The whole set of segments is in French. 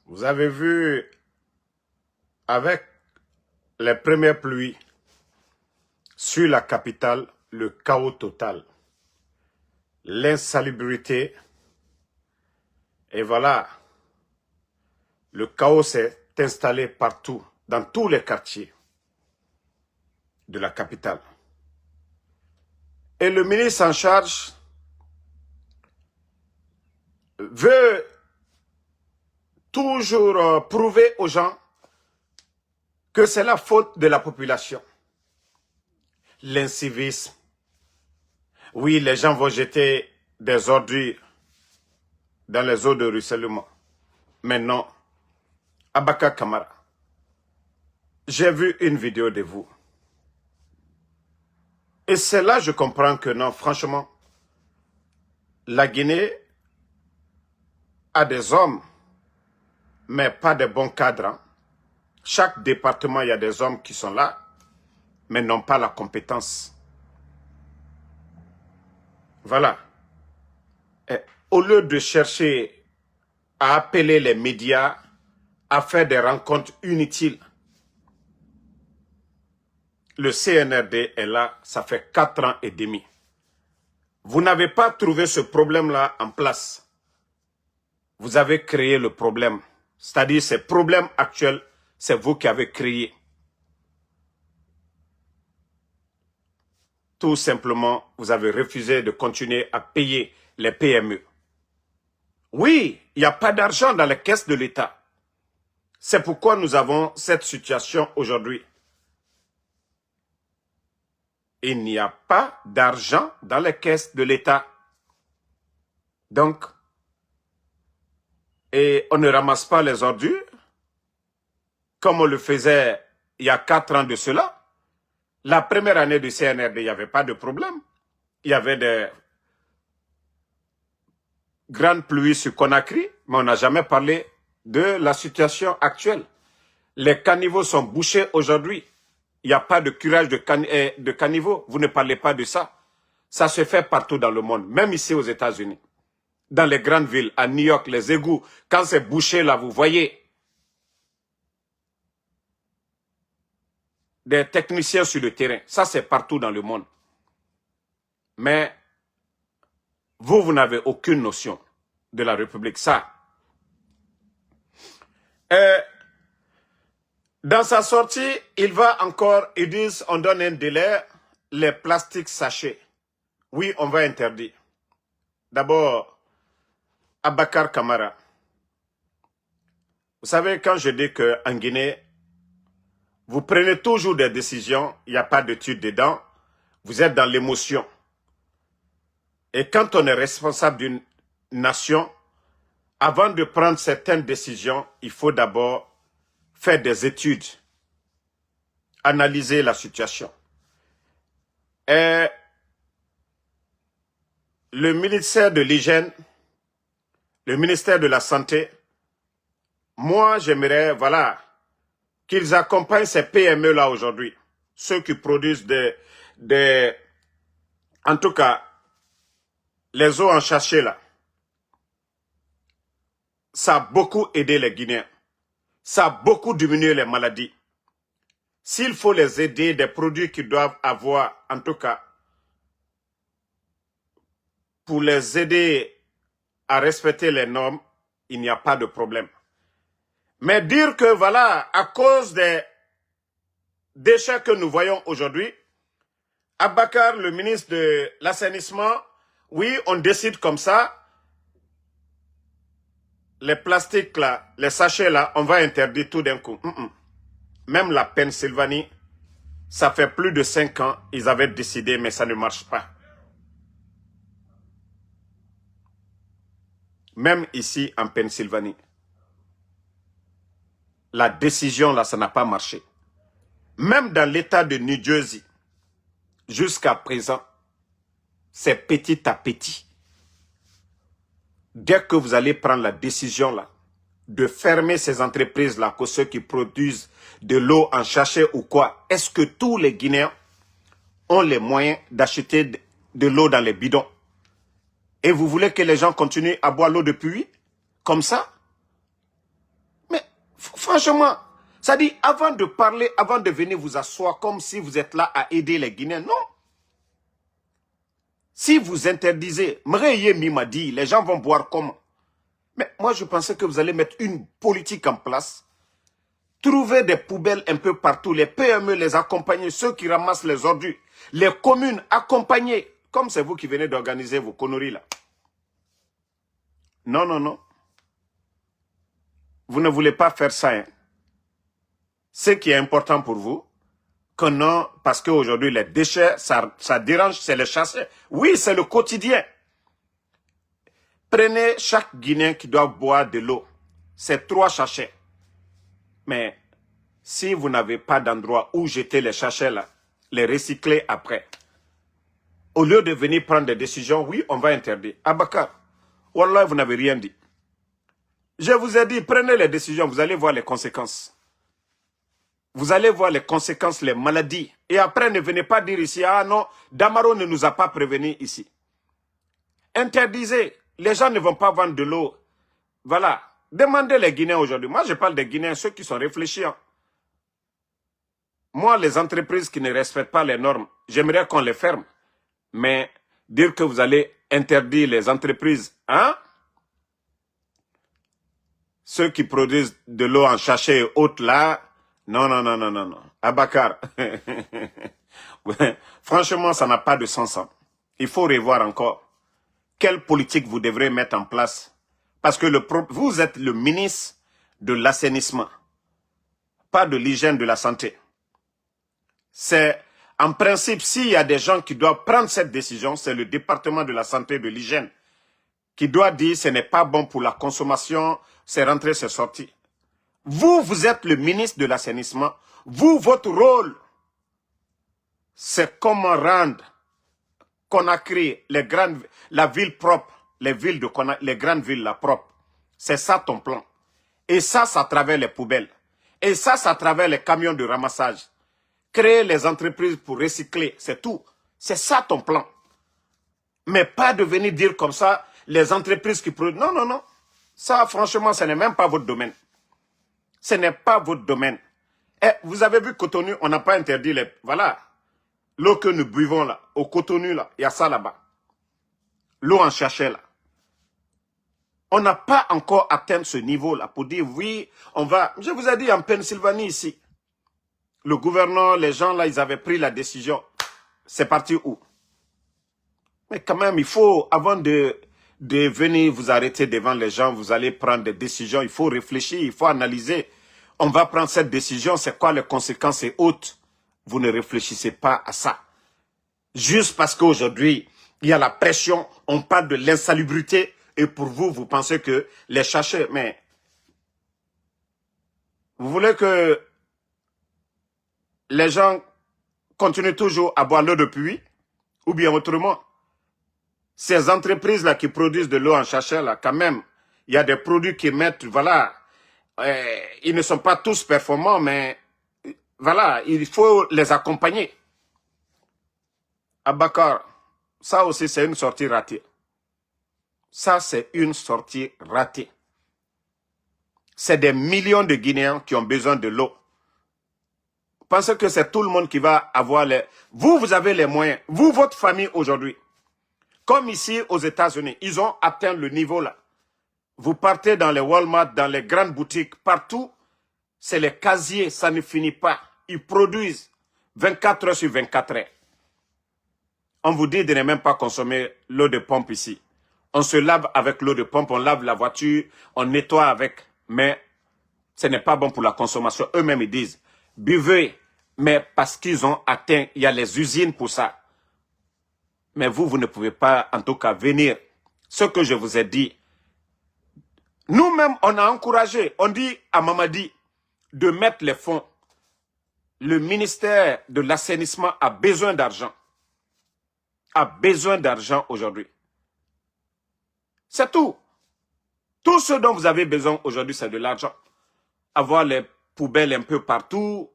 Vous avez vu, avec les premières pluies sur la capitale, le chaos total, l'insalubrité, et voilà, le chaos s'est installé partout, dans tous les quartiers de la capitale. Et le ministre en charge veut toujours prouver aux gens que c'est la faute de la population. L'incivisme. Oui, les gens vont jeter des ordures dans les eaux de ruissellement. Mais non. Abaka Kamara, j'ai vu une vidéo de vous. Et c'est là que je comprends que non, franchement, la Guinée a des hommes, mais pas de bons cadres. Hein. Chaque département, il y a des hommes qui sont là, mais n'ont pas la compétence. Voilà. Et au lieu de chercher à appeler les médias, à faire des rencontres inutiles, le CNRD est là, ça fait 4 ans et demi. Vous n'avez pas trouvé ce problème-là en place. Vous avez créé le problème. C'est-à-dire, ces problèmes actuels, c'est vous qui avez créé. Tout simplement, vous avez refusé de continuer à payer les PME. Oui, il n'y a pas d'argent dans les caisses de l'État. C'est pourquoi nous avons cette situation aujourd'hui. Il n'y a pas d'argent dans les caisses de l'État. Donc, et on ne ramasse pas les ordures, comme on le faisait il y a 4 ans de cela. La première année du CNRD, il n'y avait pas de problème. Il y avait des grandes pluies sur Conakry, mais on n'a jamais parlé de la situation actuelle. Les caniveaux sont bouchés aujourd'hui. Il n'y a pas de curage de caniveaux. Vous ne parlez pas de ça. Ça se fait partout dans le monde, même ici aux États-Unis. Dans les grandes villes, à New York, les égouts, quand c'est bouché là, vous voyez des techniciens sur le terrain. Ça, c'est partout dans le monde. Mais vous n'avez aucune notion de la République. Ça. Dans sa sortie, il va encore, ils disent, on donne un délai, les plastiques sachets. Oui, on va interdire. D'abord, Abakar Kamara. Vous savez, quand je dis qu'en Guinée, vous prenez toujours des décisions, il n'y a pas d'étude dedans, vous êtes dans l'émotion. Et quand on est responsable d'une nation, avant de prendre certaines décisions, il faut d'abord faire des études, analyser la situation. Et le ministère de l'Hygiène, le ministère de la Santé, moi j'aimerais, voilà, qu'ils accompagnent ces PME-là aujourd'hui, ceux qui produisent en tout cas, les eaux en sachet là. Ça a beaucoup aidé les Guinéens. Ça a beaucoup diminué les maladies. S'il faut les aider, des produits qu'ils doivent avoir, en tout cas, pour les aider à respecter les normes, il n'y a pas de problème. Mais dire que, voilà, à cause des déchets que nous voyons aujourd'hui, Abakar, le ministre de l'assainissement, oui, on décide comme ça, les plastiques là, les sachets là, on va interdire tout d'un coup. Même la Pennsylvanie, ça fait plus de 5 ans, ils avaient décidé, mais ça ne marche pas. Même ici, en Pennsylvanie, la décision là, ça n'a pas marché. Même dans l'état de New Jersey, jusqu'à présent, c'est petit à petit. Dès que vous allez prendre la décision là, de fermer ces entreprises là, que ceux qui produisent de l'eau en sachet ou quoi, est-ce que tous les Guinéens ont les moyens d'acheter de l'eau dans les bidons? Et vous voulez que les gens continuent à boire l'eau de pluie? Comme ça? Franchement, ça dit, avant de parler, avant de venir vous asseoir comme si vous êtes là à aider les Guinéens, non. Si vous interdisez, Mreyemi m'a dit, les gens vont boire comment? Mais moi, je pensais que vous allez mettre une politique en place. Trouver des poubelles un peu partout, les PME les accompagner, ceux qui ramassent les ordures, les communes accompagner, comme c'est vous qui venez d'organiser vos conneries là. Non, non, non. Vous ne voulez pas faire ça. Hein. Ce qui est important pour vous, que non, parce qu'aujourd'hui les déchets, ça dérange, c'est le chasseur. Oui, c'est le quotidien. Prenez chaque Guinéen qui doit boire de l'eau. C'est 3 sachets. Mais si vous n'avez pas d'endroit où jeter les sachets là, les recycler après, au lieu de venir prendre des décisions, oui, on va interdire. Abakar, Wallah, vous n'avez rien dit. Je vous ai dit, prenez les décisions, vous allez voir les conséquences. Vous allez voir les conséquences, les maladies. Et après, ne venez pas dire ici, ah non, Damaro ne nous a pas prévenus ici. Interdisez. Les gens ne vont pas vendre de l'eau. Voilà. Demandez les Guinéens aujourd'hui. Moi, je parle des Guinéens, ceux qui sont réfléchis. Hein. Moi, les entreprises qui ne respectent pas les normes, j'aimerais qu'on les ferme. Mais dire que vous allez interdire les entreprises, hein? Ceux qui produisent de l'eau en sachet et autres là, non, non, non, non, non, non. Abakar, franchement, ça n'a pas de sens. Hein. Il faut revoir encore. Quelle politique vous devrez mettre en place? Parce que vous êtes le ministre de l'assainissement, pas de l'hygiène de la santé. C'est, en principe, s'il y a des gens qui doivent prendre cette décision, c'est le département de la santé et de l'hygiène qui doit dire ce n'est pas bon pour la consommation, c'est rentré, c'est sorti. Vous, vous êtes le ministre de l'assainissement. Vous, votre rôle, c'est comment rendre Conakry, la ville propre, les grandes villes là, propres. C'est ça ton plan. Et ça travers les poubelles. Et ça travers les camions de ramassage. Créer les entreprises pour recycler, c'est tout. C'est ça ton plan. Mais pas de venir dire comme ça, les entreprises qui produisent. Non, non, non. Ça, franchement, ce n'est même pas votre domaine. Ce n'est pas votre domaine. Et vous avez vu Cotonou, on n'a pas interdit les... Voilà. L'eau que nous buvons là, au Cotonou là, il y a ça là-bas. L'eau en sachet là. On n'a pas encore atteint ce niveau là pour dire oui, on va... Je vous ai dit en Pennsylvanie ici, le gouverneur, les gens là, ils avaient pris la décision. C'est parti où? Mais quand même, il faut, avant de venir vous arrêter devant les gens, vous allez prendre des décisions, il faut réfléchir, il faut analyser. On va prendre cette décision, c'est quoi les conséquences et autres. Vous ne réfléchissez pas à ça. Juste parce qu'aujourd'hui, il y a la pression, on parle de l'insalubrité, et pour vous, vous pensez que les sachets, mais vous voulez que les gens continuent toujours à boire l'eau de pluie, ou bien autrement. Ces entreprises-là qui produisent de l'eau en sachet, là, quand même, il y a des produits qui mettent, voilà, ils ne sont pas tous performants, mais voilà, il faut les accompagner. Abakar, ça aussi c'est une sortie ratée. Ça c'est une sortie ratée. C'est des millions de Guinéens qui ont besoin de l'eau. Vous pensez que c'est tout le monde qui va avoir les... Vous avez les moyens. Vous, votre famille aujourd'hui. Comme ici aux États-Unis, ils ont atteint le niveau là. Vous partez dans les Walmart, dans les grandes boutiques, partout, c'est les casiers, ça ne finit pas. Ils produisent 24 heures sur 24 heures. On vous dit de ne même pas consommer l'eau de pompe ici. On se lave avec l'eau de pompe, on lave la voiture, on nettoie avec. Mais ce n'est pas bon pour la consommation. Eux-mêmes, ils disent, buvez. Mais parce qu'ils ont atteint, il y a les usines pour ça. Mais vous, vous ne pouvez pas, en tout cas, venir. Ce que je vous ai dit, nous-mêmes, on a encouragé, on dit à Mamadi de mettre les fonds. Le ministère de l'assainissement a besoin d'argent. A besoin d'argent aujourd'hui. C'est tout. Tout ce dont vous avez besoin aujourd'hui, c'est de l'argent. Avoir les poubelles un peu partout,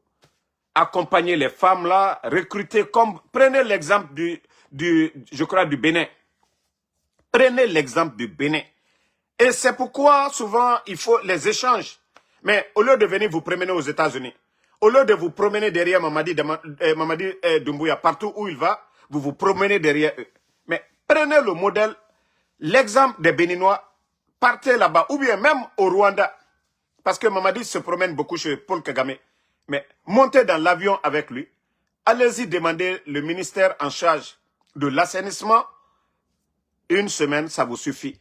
accompagner les femmes là, recruter comme... Prenez l'exemple je crois, du Bénin. Prenez l'exemple du Bénin. Et c'est pourquoi souvent il faut les échanges. Mais au lieu de venir vous promener aux États-Unis, au lieu de vous promener derrière Mamadi Doumbouya, partout où il va, vous vous promenez derrière eux. Mais prenez le modèle, l'exemple des Béninois, partez là-bas, ou bien même au Rwanda, parce que Mamadi se promène beaucoup chez Paul Kagame. Mais montez dans l'avion avec lui, allez-y demander le ministère en charge de l'assainissement. Une semaine, ça vous suffit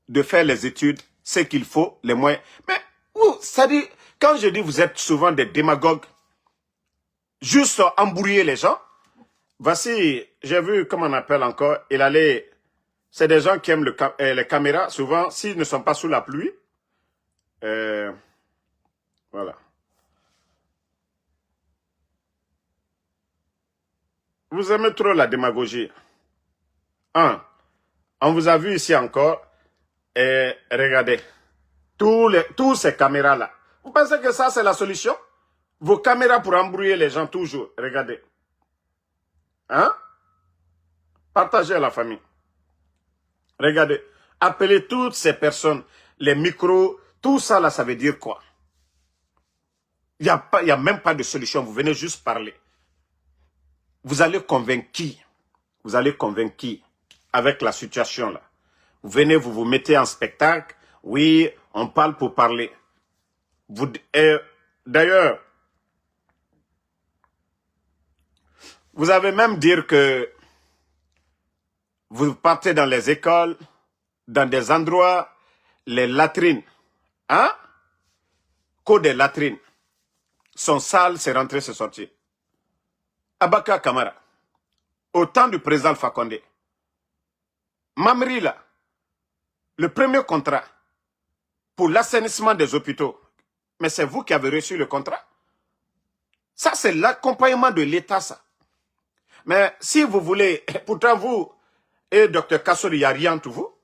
de faire les études, ce qu'il faut, les moyens. Mais vous, ça dit, quand je dis vous êtes souvent des démagogues, juste embrouiller les gens, voici, j'ai vu, comment on appelle encore, il allait, c'est des gens qui aiment les caméras, souvent, s'ils ne sont pas sous la pluie, voilà. Vous aimez trop la démagogie. On vous a vu ici encore, et regardez, tous ces caméras-là. Vous pensez que ça, c'est la solution? Vos caméras pour embrouiller les gens toujours, regardez. Hein? Partagez à la famille. Regardez, appelez toutes ces personnes, les micros, tout ça là, ça veut dire quoi? Il n'y a même pas de solution, vous venez juste parler. Vous allez convaincre qui? Vous allez convaincre qui? Avec la situation là. Vous venez, vous vous mettez en spectacle. Oui, on parle pour parler. D'ailleurs, vous avez même dire que vous partez dans les écoles, dans des endroits, les latrines, hein? Que des latrines sont sales, c'est rentré, c'est sorti. Abaka Kamara, au temps du président Alpha Condé, Mamri là, le premier contrat pour l'assainissement des hôpitaux, mais c'est vous qui avez reçu le contrat. Ça, c'est l'accompagnement de l'État, ça. Mais si vous voulez, pourtant vous et Dr Kassori, il n'y a rien entre vous.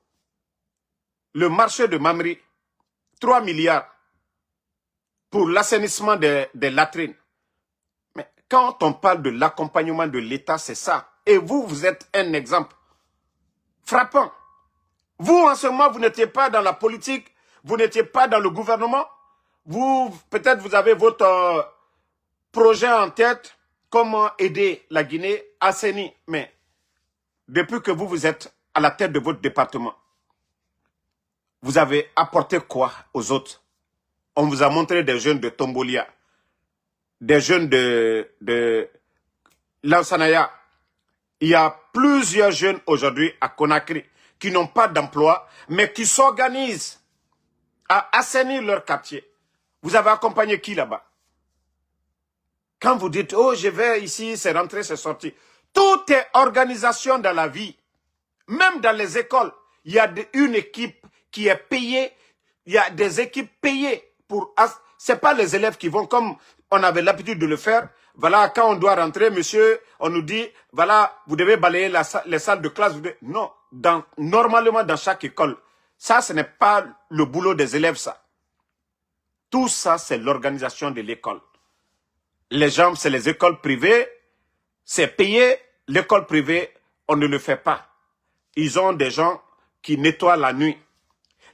Le marché de Mamri, 3 milliards pour l'assainissement des latrines. Mais quand on parle de l'accompagnement de l'État, c'est ça. Et vous, vous êtes un exemple frappant. Vous, en ce moment, vous n'étiez pas dans la politique, vous n'étiez pas dans le gouvernement. Vous, peut-être, vous avez votre projet en tête, comment aider la Guinée à assainir. Mais depuis que vous êtes à la tête de votre département, vous avez apporté quoi aux autres? On vous a montré des jeunes de Tombolia, des jeunes de Lansanaya. Il y a plusieurs jeunes aujourd'hui à Conakry qui n'ont pas d'emploi, mais qui s'organisent à assainir leur quartier. Vous avez accompagné qui là-bas? Quand vous dites, oh, je vais ici, c'est rentré, c'est sorti. Tout est organisation dans la vie. Même dans les écoles, il y a une équipe qui est payée. Il y a des équipes payées pour... Ce n'est pas les élèves qui vont comme on avait l'habitude de le faire. Voilà, quand on doit rentrer, monsieur, on nous dit, voilà, vous devez balayer les salles de classe. Non, normalement dans chaque école. Ça, ce n'est pas le boulot des élèves, ça. Tout ça, c'est l'organisation de l'école. Les gens, c'est les écoles privées, c'est payé. L'école privée, on ne le fait pas. Ils ont des gens qui nettoient la nuit.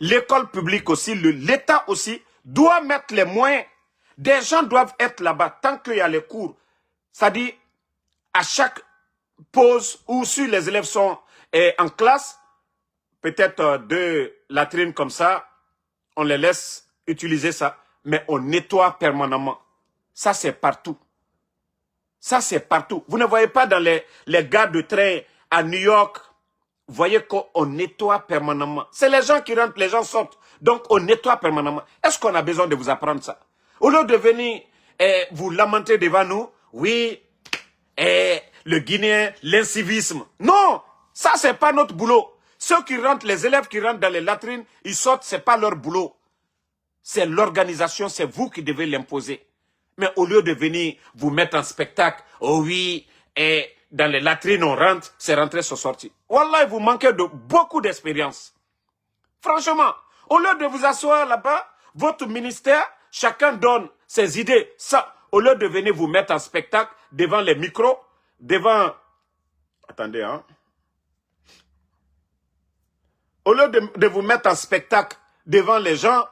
L'école publique aussi, l'État aussi, doit mettre les moyens. Des gens doivent être là-bas tant qu'il y a les cours. C'est-à-dire, à chaque pause ou si les élèves sont en classe, peut-être 2 latrines comme ça, on les laisse utiliser ça, mais on nettoie permanemment. Ça, c'est partout. Ça, c'est partout. Vous ne voyez pas dans les gares de train à New York, vous voyez qu'on nettoie permanemment. C'est les gens qui rentrent, les gens sortent. Donc, on nettoie permanemment. Est-ce qu'on a besoin de vous apprendre ça? Au lieu de venir vous lamenter devant nous, oui, le Guinéen, l'incivisme. Non, ça, c'est pas notre boulot. Ceux qui rentrent, les élèves qui rentrent dans les latrines, ils sortent, c'est pas leur boulot. C'est l'organisation, c'est vous qui devez l'imposer. Mais au lieu de venir vous mettre en spectacle, oh oui, et dans les latrines on rentre, c'est rentré, c'est sorti. Wallah, vous manquez de beaucoup d'expérience. Franchement, au lieu de vous asseoir là-bas, votre ministère, chacun donne ses idées. Ça, au lieu de venir vous mettre en spectacle devant les micros, devant... Attendez, hein. Au lieu de vous mettre en spectacle devant les gens,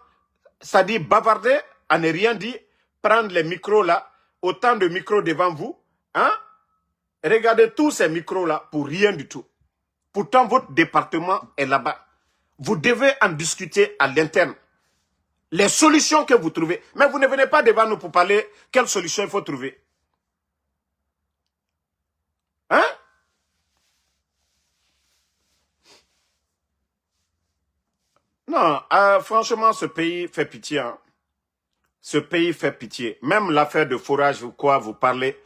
c'est-à-dire bavarder, à ne rien dire, prendre les micros là, autant de micros devant vous, hein? Regardez tous ces micros là pour rien du tout. Pourtant, votre département est là-bas. Vous devez en discuter à l'interne. Les solutions que vous trouvez. Mais vous ne venez pas devant nous pour parler quelles solutions il faut trouver. Hein? Non, franchement, ce pays fait pitié. Hein. Ce pays fait pitié. Même l'affaire de forage ou quoi, vous parlez.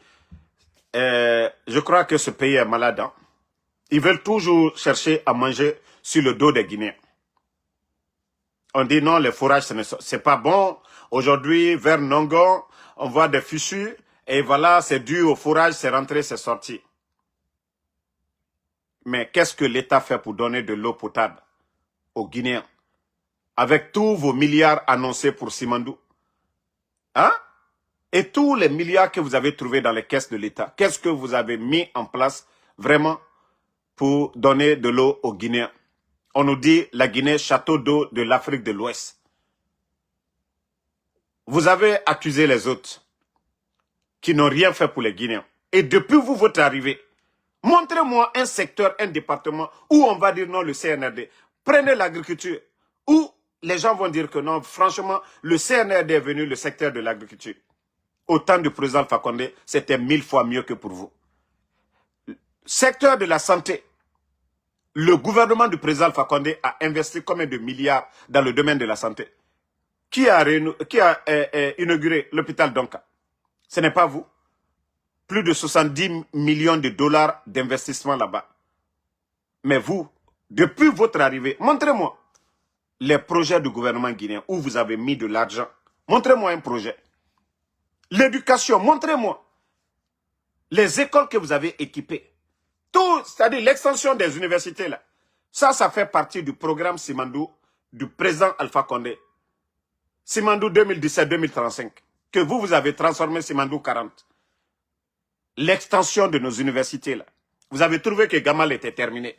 Je crois que ce pays est malade. Hein. Ils veulent toujours chercher à manger sur le dos des Guinéens. On dit non, les forages, ce n'est pas bon. Aujourd'hui, vers Nongon, on voit des fissures. Et voilà, c'est dû au forage, c'est rentré, c'est sorti. Mais qu'est-ce que l'État fait pour donner de l'eau potable aux Guinéens? Avec tous vos milliards annoncés pour Simandou. Hein? Et tous les milliards que vous avez trouvés dans les caisses de l'État. Qu'est-ce que vous avez mis en place vraiment pour donner de l'eau aux Guinéens? On nous dit la Guinée, château d'eau de l'Afrique de l'Ouest. Vous avez accusé les autres qui n'ont rien fait pour les Guinéens. Et depuis vous, votre arrivée, montrez-moi un secteur, un département où on va dire non, le CNRD. Prenez l'agriculture, où les gens vont dire que non, franchement, le CNRD est venu le secteur de l'agriculture. Au temps du président Alpha Condé, c'était 1000 fois mieux que pour vous. Secteur de la santé. Le gouvernement du président Alpha Condé a investi combien de milliards dans le domaine de la santé? Qui a inauguré l'hôpital Donka? Ce n'est pas vous. Plus de 70 millions de dollars d'investissement là-bas. Mais vous, depuis votre arrivée, montrez-moi les projets du gouvernement guinéen où vous avez mis de l'argent. Montrez-moi un projet. L'éducation, montrez-moi. Les écoles que vous avez équipées. Tout, c'est-à-dire l'extension des universités là. Ça fait partie du programme Simandou du président Alpha Condé. Simandou 2017-2035. Que vous avez transformé Simandou 40. L'extension de nos universités là. Vous avez trouvé que Gamal était terminé.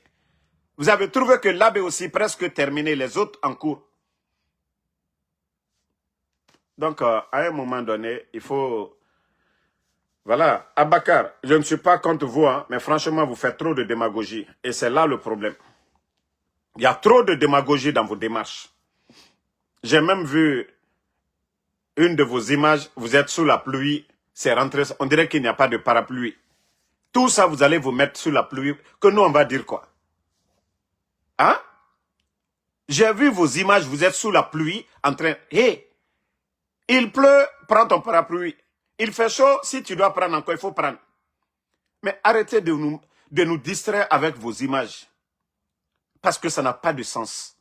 Vous avez trouvé que l'AB aussi presque terminé, les autres en cours. Donc, à un moment donné, il faut... Voilà, Abakar, je ne suis pas contre vous, hein, mais franchement, vous faites trop de démagogie. Et c'est là le problème. Il y a trop de démagogie dans vos démarches. J'ai même vu une de vos images, vous êtes sous la pluie, c'est rentré, on dirait qu'il n'y a pas de parapluie. Tout ça, vous allez vous mettre sous la pluie, que nous, on va dire quoi? Hein? J'ai vu vos images, vous êtes sous la pluie, en train... Hé, il pleut, prends ton parapluie. Il fait chaud, si tu dois prendre encore, il faut prendre. Mais arrêtez de nous distraire avec vos images. Parce que ça n'a pas de sens.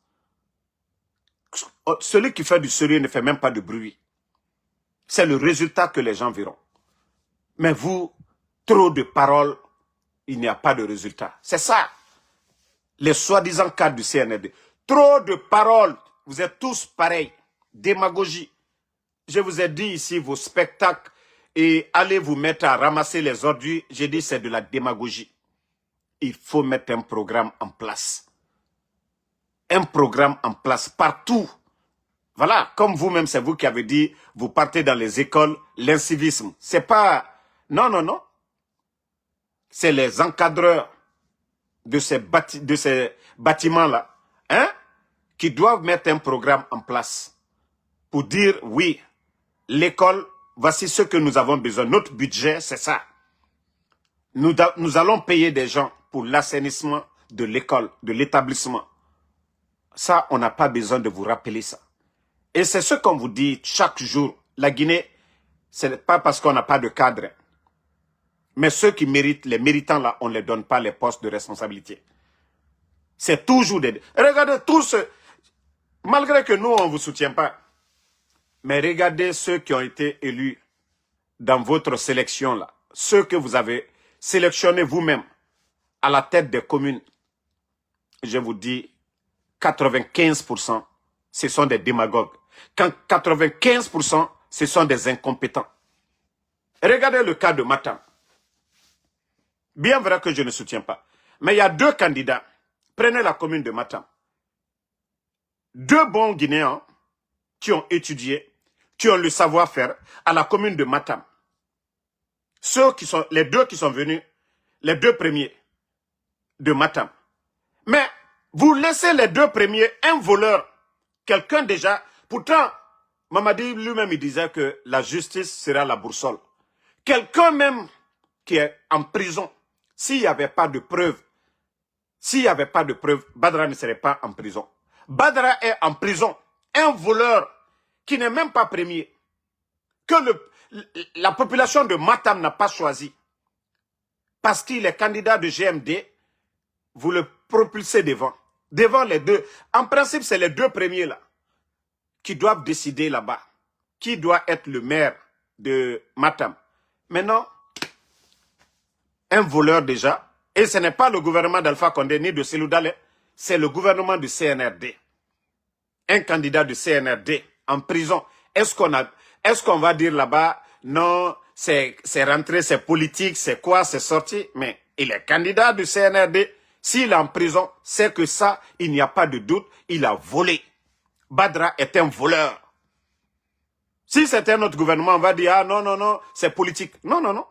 Celui qui fait du sérieux ne fait même pas de bruit. C'est le résultat que les gens verront. Mais vous, trop de paroles, il n'y a pas de résultat. C'est ça. Les soi-disant cadres du CNRD. Trop de paroles. Vous êtes tous pareils. Démagogie. Je vous ai dit ici vos spectacles et allez vous mettre à ramasser les ordures. J'ai dit c'est de la démagogie. Il faut mettre un programme en place. Un programme en place partout. Voilà, comme vous-même, c'est vous qui avez dit, vous partez dans les écoles, l'incivisme. C'est pas... Non, non, non. C'est les encadreurs de ces bâtiments-là, hein, qui doivent mettre un programme en place pour dire, oui, l'école, voici ce que nous avons besoin. Notre budget, c'est ça. Nous allons payer des gens pour l'assainissement de l'école, de l'établissement. Ça, on n'a pas besoin de vous rappeler ça. Et c'est ce qu'on vous dit chaque jour. La Guinée, ce n'est pas parce qu'on n'a pas de cadre. Mais ceux qui méritent, les méritants là, on ne les donne pas les postes de responsabilité. C'est toujours des... Regardez tous ceux... Malgré que nous, on ne vous soutient pas. Mais regardez ceux qui ont été élus dans votre sélection là. Ceux que vous avez sélectionnés vous-même à la tête des communes. Je vous dis, 95%, ce sont des démagogues. Quand 95%, ce sont des incompétents. Regardez le cas de Matam. Bien vrai que je ne soutiens pas. Mais il y a deux candidats. Prenez la commune de Matam. Deux bons Guinéens qui ont étudié, qui ont le savoir-faire à la commune de Matam. Les deux qui sont venus, les deux premiers de Matam. Mais vous laissez les deux premiers, un voleur, quelqu'un déjà, pourtant, Mamadi lui-même il disait que la justice sera la boussole. Quelqu'un même qui est en prison, s'il n'y avait pas de preuves, Badra ne serait pas en prison. Badra est en prison, un voleur qui n'est même pas premier, que la population de Matam n'a pas choisi, parce qu'il est candidat de GMD, vous le propulsez devant les deux. En principe, c'est les deux premiers là, qui doivent décider là-bas, qui doit être le maire de Matam. Maintenant, un voleur déjà, et ce n'est pas le gouvernement d'Alpha Condé ni de Selou Dale, c'est le gouvernement du CNRD. Un candidat du CNRD en prison. Est-ce qu'on va dire là-bas, non, c'est rentré, c'est politique, c'est quoi, c'est sorti, mais il est candidat du CNRD. S'il est en prison, c'est que ça, il n'y a pas de doute, il a volé. Badra est un voleur. Si c'était notre gouvernement, on va dire, ah non, non, non, c'est politique. Non, non, non.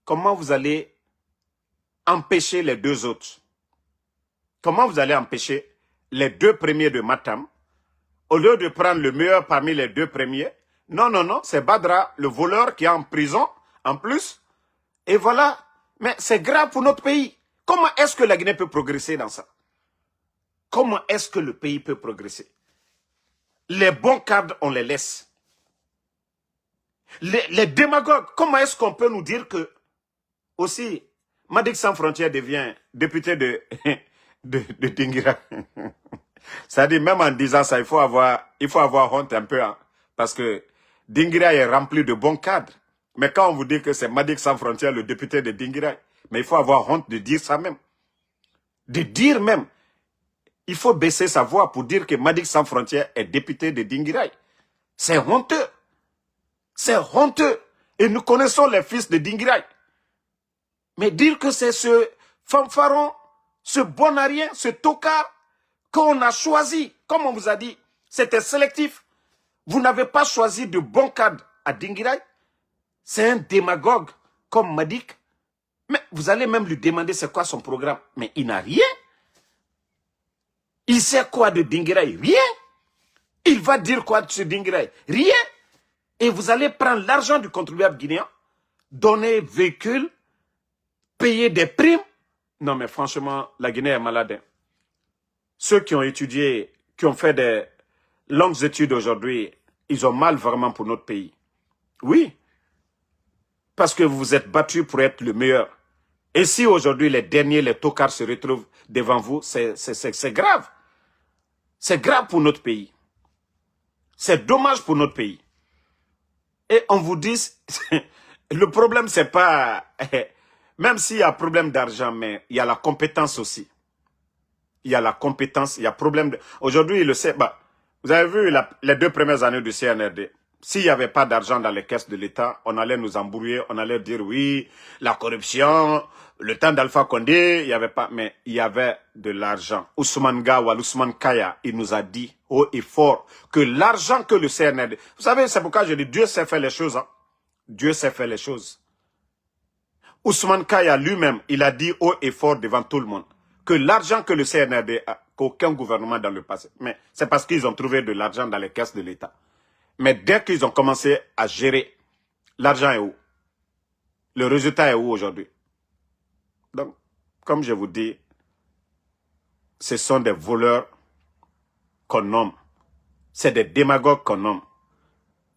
Comment vous allez empêcher les deux autres? Comment vous allez empêcher les deux premiers de Matam, au lieu de prendre le meilleur parmi les deux premiers? Non, non, non, c'est Badra, le voleur, qui est en prison, en plus. Et voilà. Mais c'est grave pour notre pays. Comment est-ce que la Guinée peut progresser dans ça? Comment est-ce que le pays peut progresser? Les bons cadres, on les laisse. Les démagogues, comment est-ce qu'on peut nous dire que, aussi, Madick Sans Frontières devient député de Dingira? C'est-à-dire, même en disant ça, il faut avoir honte un peu, hein, parce que Dingira est rempli de bons cadres. Mais quand on vous dit que c'est Madick Sans Frontières, le député de Dingira, mais il faut avoir honte de dire ça même. De dire même. Il faut baisser sa voix pour dire que Madick Sans Frontières est député de Dingira. C'est honteux. C'est honteux. Et nous connaissons les fils de Dingira. Mais dire que c'est ce fanfaron, ce bonarien, ce tocard qu'on a choisi, comme on vous a dit, c'était sélectif. Vous n'avez pas choisi de bons cadres à Dingira. C'est un démagogue comme Madick. Mais vous allez même lui demander c'est quoi son programme. Mais il n'a rien. Il sait quoi de Dingira? Rien. Il va dire quoi de ce Dingira? Rien. Et vous allez prendre l'argent du contribuable guinéen, donner véhicule, payer des primes. Non mais franchement, la Guinée est malade. Hein. Ceux qui ont étudié, qui ont fait des longues études aujourd'hui, ils ont mal vraiment pour notre pays. Oui. Parce que vous vous êtes battus pour être le meilleur. Et si aujourd'hui les derniers, les tocards se retrouvent devant vous, c'est grave. C'est grave pour notre pays. C'est dommage pour notre pays. Et on vous dit, le problème c'est pas, même s'il y a problème d'argent, mais il y a la compétence aussi. Il y a la compétence, il y a problème de... Aujourd'hui, il le sait, bah, vous avez vu les 2 premières années du CNRD. S'il n'y avait pas d'argent dans les caisses de l'État, on allait nous embrouiller, on allait dire oui, la corruption, le temps d'Alpha Condé, il n'y avait pas, mais il y avait de l'argent. Ousmane Gawa, Ousmane Kaya, il nous a dit haut et fort que l'argent que le CNRD... Vous savez, c'est pourquoi je dis Dieu sait faire les choses. Hein. Dieu sait faire les choses. Ousmane Kaya lui-même, il a dit haut et fort devant tout le monde que l'argent que le CNRD a, qu'aucun gouvernement dans le passé, mais c'est parce qu'ils ont trouvé de l'argent dans les caisses de l'État. Mais dès qu'ils ont commencé à gérer, l'argent est où? Le résultat est où aujourd'hui? Donc, comme je vous dis, ce sont des voleurs qu'on nomme. C'est des démagogues qu'on nomme.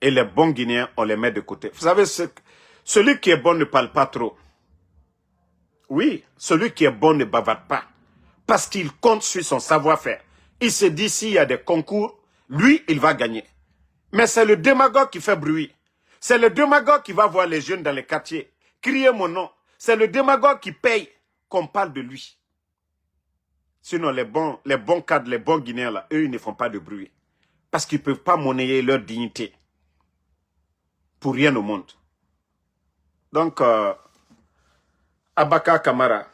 Et les bons Guinéens, on les met de côté. Vous savez, celui qui est bon ne parle pas trop. Oui, celui qui est bon ne bavarde pas. Parce qu'il compte sur son savoir-faire. Il se dit, s'il y a des concours, lui, il va gagner. Mais c'est le démagogue qui fait bruit. C'est le démagogue qui va voir les jeunes dans les quartiers, crier mon nom. C'est le démagogue qui paye qu'on parle de lui. Sinon, les bons cadres, les bons Guinéens, là, eux, ils ne font pas de bruit. Parce qu'ils ne peuvent pas monnayer leur dignité. Pour rien au monde. Donc, Abaka Kamara,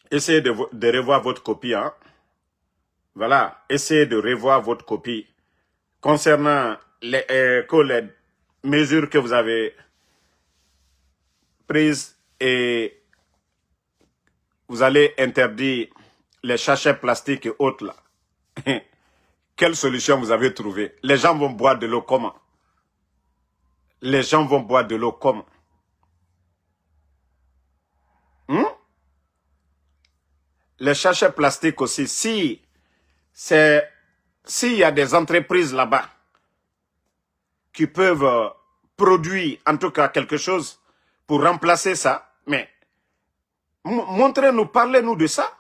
essayez de revoir votre copie. Hein. Voilà, essayez de revoir votre copie. concernant les mesures que vous avez prises et vous allez interdire les sachets plastiques et autres là. Quelle solution vous avez trouvée? Les gens vont boire de l'eau comment? Les gens vont boire de l'eau comment? Les sachets plastiques aussi, s'il y a des entreprises là-bas qui peuvent produire en tout cas quelque chose pour remplacer ça, mais montrez-nous, parlez-nous de ça.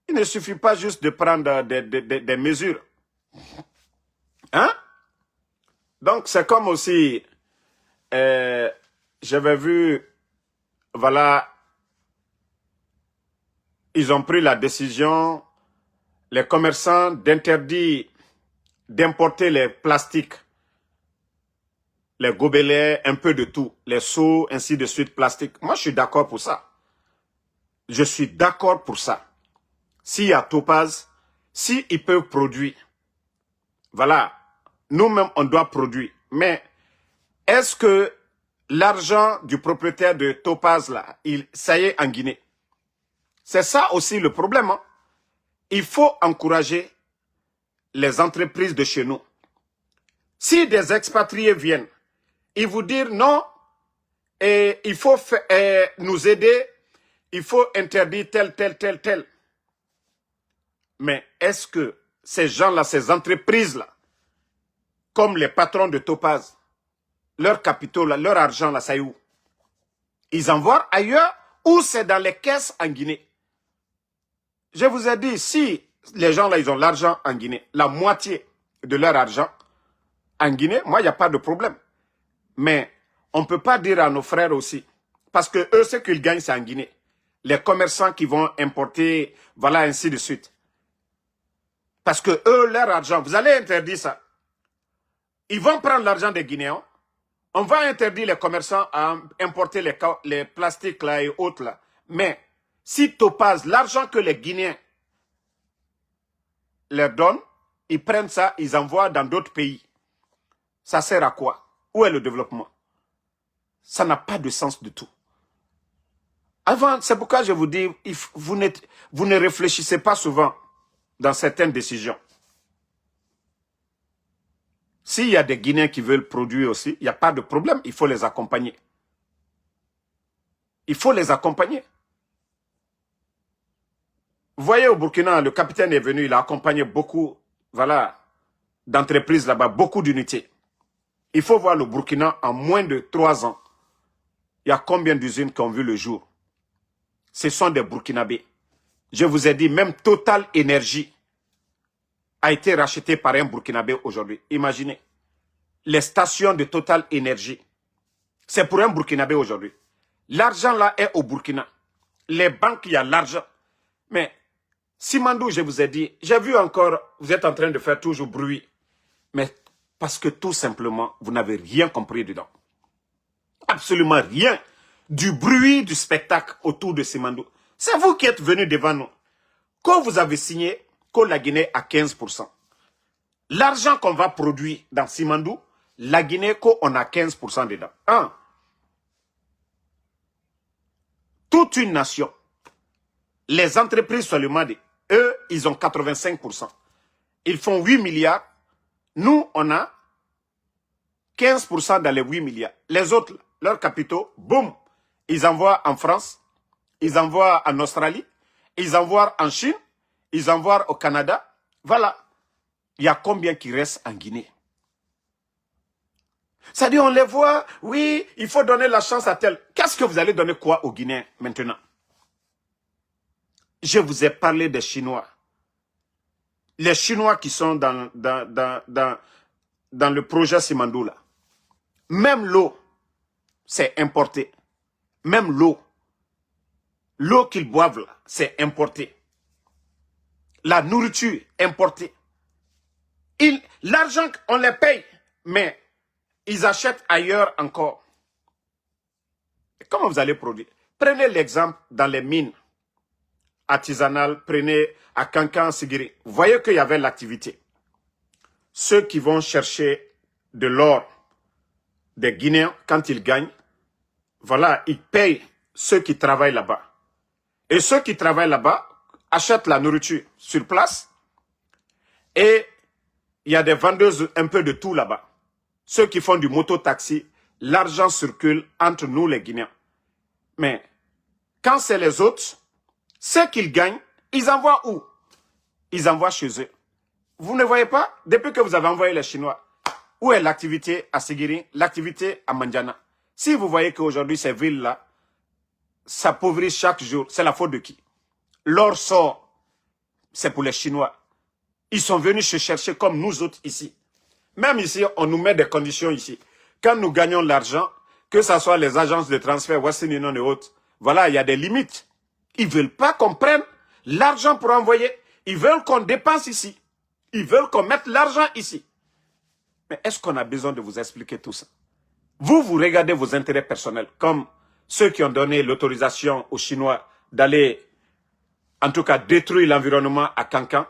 Il ne suffit pas juste de prendre des mesures. Hein? Donc, c'est comme aussi, j'avais vu, voilà, ils ont pris la décision, les commerçants, d'interdire d'importer les plastiques, les gobelets, un peu de tout, les seaux, ainsi de suite, plastique. Moi, je suis d'accord pour ça. Je suis d'accord pour ça. S'il y a Topaz, s'ils peuvent produire, voilà, nous-mêmes, on doit produire. Mais est-ce que l'argent du propriétaire de Topaz, là, ça y est en Guinée? C'est ça aussi le problème. Hein? Il faut encourager les entreprises de chez nous. Si des expatriés viennent, ils vous disent non, et il faut nous aider, il faut interdire tel. Mais est-ce que ces gens-là, ces entreprises-là, comme les patrons de Topaz, leur capitaux, là, leur argent, là, ça y est où? Ils envoient ailleurs ou c'est dans les caisses en Guinée? Je vous ai dit, si les gens là, ils ont l'argent en Guinée, la moitié de leur argent en Guinée, moi, il n'y a pas de problème. Mais on ne peut pas dire à nos frères aussi, parce que eux, ce qu'ils gagnent, c'est en Guinée. Les commerçants qui vont importer, voilà, ainsi de suite. Parce que eux, leur argent, vous allez interdire ça. Ils vont prendre l'argent des Guinéens. On va interdire les commerçants à importer les plastiques là et autres là. Mais si Topaz, l'argent que les Guinéens leur donnent, ils prennent ça, ils envoient dans d'autres pays. Ça sert à quoi? Où est le développement? Ça n'a pas de sens du tout. Avant, c'est pourquoi je vous dis, vous ne réfléchissez pas souvent dans certaines décisions. S'il y a des Guinéens qui veulent produire aussi, il n'y a pas de problème, il faut les accompagner. Il faut les accompagner. Vous voyez, au Burkina, le capitaine est venu, il a accompagné beaucoup, voilà, d'entreprises là-bas, beaucoup d'unités. Il faut voir le Burkina en moins de 3 ans. Il y a combien d'usines qui ont vu le jour? Ce sont des Burkinabés. Je vous ai dit, même Total Énergie a été racheté par un Burkinabé aujourd'hui. Imaginez. Les stations de Total Énergie, c'est pour un Burkinabé aujourd'hui. L'argent là est au Burkina. Les banques, il y a l'argent. Mais Simandou, je vous ai dit, j'ai vu encore, vous êtes en train de faire toujours bruit. Mais parce que tout simplement, vous n'avez rien compris dedans. Absolument rien. Du bruit, du spectacle autour de Simandou. C'est vous qui êtes venu devant nous. Quand vous avez signé, que la Guinée à 15%. L'argent qu'on va produire dans Simandou, la Guinée, on a 15% dedans. Toute une nation, les entreprises seulement, eux, ils ont 85%. Ils font 8 milliards. Nous, on a 15% dans les 8 milliards. Les autres, leurs capitaux, boum, ils envoient en France, ils envoient en Australie, ils envoient en Chine, ils envoient au Canada. Voilà. Il y a combien qui restent en Guinée? C'est-à-dire, on les voit, oui, il faut donner la chance à tel. Qu'est-ce que vous allez donner quoi aux Guinéens maintenant? Je vous ai parlé des Chinois. Les Chinois qui sont dans le projet Simandou là. Même l'eau, c'est importé. Même l'eau. L'eau qu'ils boivent là, c'est importé. La nourriture, importée. L'argent, on les paye, mais ils achètent ailleurs encore. Et comment vous allez produire? Prenez l'exemple dans les mines artisanales, prenez à Kankan, Sigiri. Vous voyez qu'il y avait l'activité. ceux qui vont chercher de l'or des Guinéens, quand ils gagnent, voilà, ils payent ceux qui travaillent là-bas. Et ceux qui travaillent là-bas achètent la nourriture sur place. Et il y a des vendeuses un peu de tout là-bas. Ceux qui font du moto-taxi, l'argent circule entre nous les Guinéens. Mais quand c'est les autres, ceux qu'ils gagnent, ils envoient où? Ils envoient chez eux. Vous ne voyez pas, depuis que vous avez envoyé les Chinois, où est l'activité à Sigiri, l'activité à Mandiana? Si vous voyez qu'aujourd'hui, ces villes-là s'appauvrissent chaque jour, c'est la faute de qui? L'or sort, c'est pour les Chinois. Ils sont venus se chercher comme nous autres ici. Même ici, on nous met des conditions ici. Quand nous gagnons l'argent, que ce soit les agences de transfert, Western Union et autres, voilà, il y a des limites. Ils ne veulent pas qu'on prenne l'argent pour envoyer. Ils veulent qu'on dépense ici. Ils veulent qu'on mette l'argent ici. Mais est-ce qu'on a besoin de vous expliquer tout ça? Vous regardez vos intérêts personnels, comme ceux qui ont donné l'autorisation aux Chinois d'aller, en tout cas, détruire l'environnement à Kankan,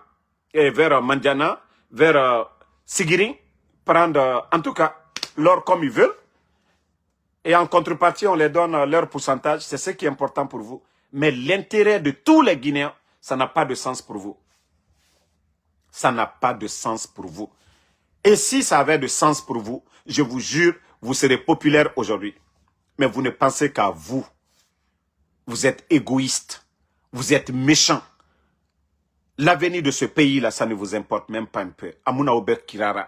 et vers Mandiana, vers Sigiri, prendre, en tout cas, l'or comme ils veulent. Et en contrepartie, on les donne leur pourcentage. C'est ce qui est important pour vous. Mais l'intérêt de tous les Guinéens, ça n'a pas de sens pour vous. Ça n'a pas de sens pour vous. Et si ça avait de sens pour vous, je vous jure, vous serez populaire aujourd'hui. Mais vous ne pensez qu'à vous. Vous êtes égoïste. Vous être méchant. L'avenir de ce pays-là, ça ne vous importe même pas un peu. Amuna Ober Kirara.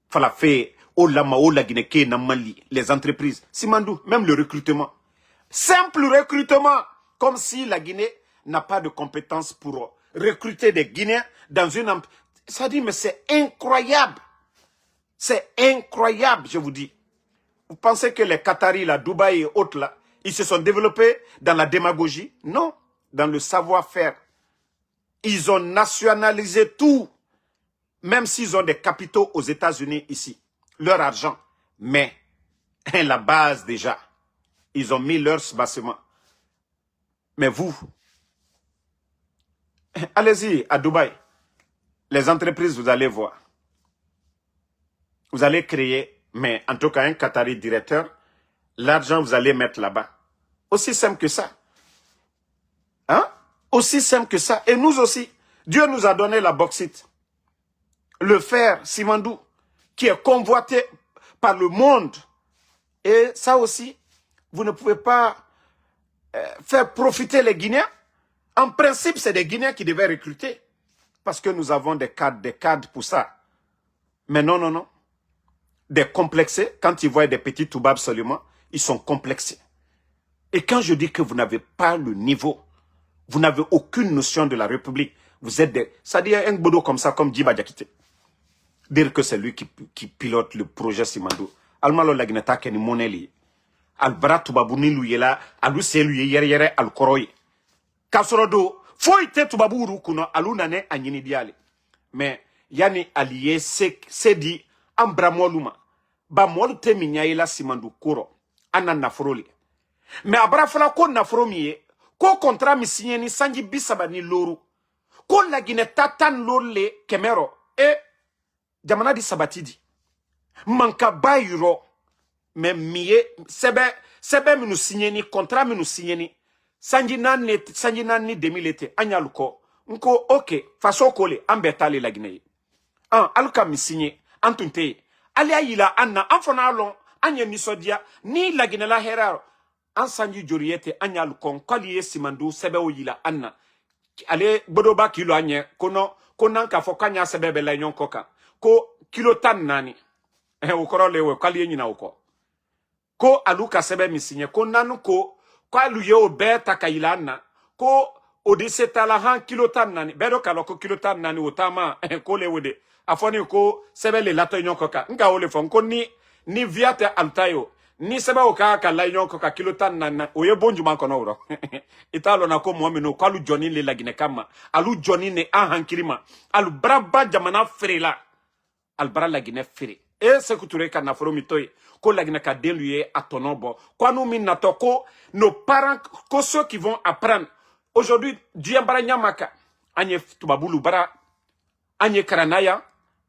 Fala fait Olama Ola Guinée Namali, les entreprises. Simandou, même le recrutement. Simple recrutement. Comme si la Guinée n'a pas de compétences pour recruter des Guinéens dans une... Ça dit, mais c'est incroyable. C'est incroyable, je vous dis. Vous pensez que les Qataris, là, Dubaï et autres, là, ils se sont développés dans la démagogie? Non, dans le savoir-faire. Ils ont nationalisé tout, même s'ils ont des capitaux aux États-Unis ici, leur argent. Mais, la base déjà, ils ont mis leurs bâtiments. Mais vous, allez-y à Dubaï, les entreprises, vous allez voir. Vous allez créer, mais en tout cas un Qatari directeur, l'argent vous allez mettre là-bas. Aussi simple que ça. Hein? Aussi simple que ça. Et nous aussi, Dieu nous a donné la bauxite. Le fer, Simandou, qui est convoité par le monde. Et ça aussi, vous ne pouvez pas faire profiter les Guinéens. En principe, c'est des Guinéens qui devaient recruter. Parce que nous avons des cadres pour ça. Mais non, non, non. Des complexés, quand ils voient des petits toubabs seulement, ils sont complexés. Et quand je dis que vous n'avez pas le niveau, vous n'avez aucune notion de la République, vous êtes des... Ça dit un bodo comme ça, comme Djiba Diakité. Dire que c'est lui qui pilote le projet Simandou. Almalo lagineta keni moneli. Albara tubabu ni luyela, alu se luye yere al koroy. Kasorodo, faut ite tubabu urukuno, alu nane anyini diale. Mais, yani allié se dit, ambramoluma. Ba molu te minyayela Simandou koro. Ana nafroli. Mais abrafala ko nafro miye, ko kontra mi signé ni sanji bisaba ni loru. Ko la gineta tan lorle kemero. E, jamana di sabatidi. Manka bayuro. Mais miye, sebe minu signé ni, kontra minu signé ni. Sanji nani 2000 anyaluko. Nko, ok, faso kole, ambetale la Guinée. Aluka mi signé, antunte. Alia yila anna, anfona alon, anya nisodia, ni la Guinée la heraro. Ansanji joriete anyalu kon kwaliye Simandou sebe oyila anna ale bodoba kilo anye kono konanka fokanya sebe bela nyon koka ko kilo tan nani ukoro lewe kwaliye nyina uko ko aluka sebe misinye ko nanu ko kwaluye obeta kayila anna ko odiseta la han kilo tan nani bedo kalo ko kilo tan nani utama ko lewede afoni ko sebe le lato nyon koka nga ole fon ko ni viate altayo ni seba oka ka la nyon ko ka kilo tan na oye bonju man kono woro italo na ko mo meno ko alu joni le lagine kama alu joni ne ahankirima alu braba jamana frela al bara lagine fere e se kuture ka na foro mitoy ko lagine ka deluye atonobo ko anu min na to ko nos parents ko ceux qui vont apprendre aujourd'hui Dieu bara nyamaka anye tubabulu bara anye karanaya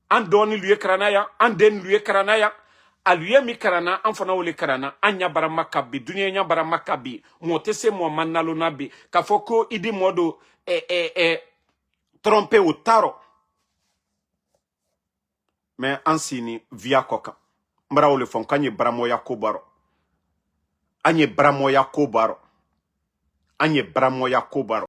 an dɔɔni lu ye karana yan an den lu ye karana yan a lu ye min karana an fana wele karana an ɲa barama ka bi duniya ɲa barama ka bi mɔɔ tɛ se mɔɔ ma nalona bi k'a fɔ ko i di mɔɔ do tromper o t'a rɔ mais an sini via kɔ kan n bara o le fɔ k'an ye baramɔya ko b'a rɔ an ye baramɔya ko b'a rɔ an ye baramɔya ko b'a rɔ